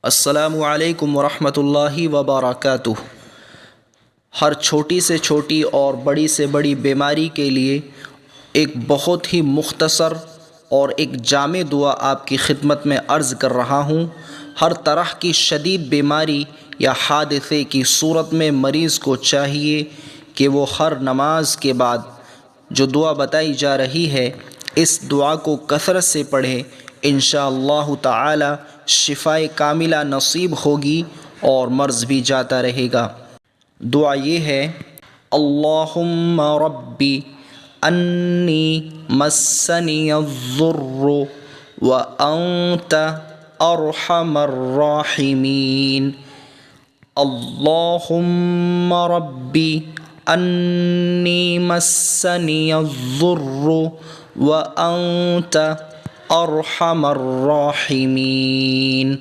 السلام علیکم ورحمۃ اللہ وبرکاتہ۔ ہر چھوٹی سے چھوٹی اور بڑی سے بڑی بیماری کے لیے ایک بہت ہی مختصر اور ایک جامع دعا آپ کی خدمت میں عرض کر رہا ہوں۔ ہر طرح کی شدید بیماری یا حادثے کی صورت میں مریض کو چاہیے کہ وہ ہر نماز کے بعد جو دعا بتائی جا رہی ہے اس دعا کو کثرت سے پڑھے۔ انشاءاللہ تعالی شفائے کاملہ نصیب ہوگی اور مرض بھی جاتا رہے گا۔ دعا یہ ہے: اللہم ربی انی مسنی الضر وانت ارحم الراحمین۔ اللہم ربی انی مسنی الضر وانت ارحم الراحمین۔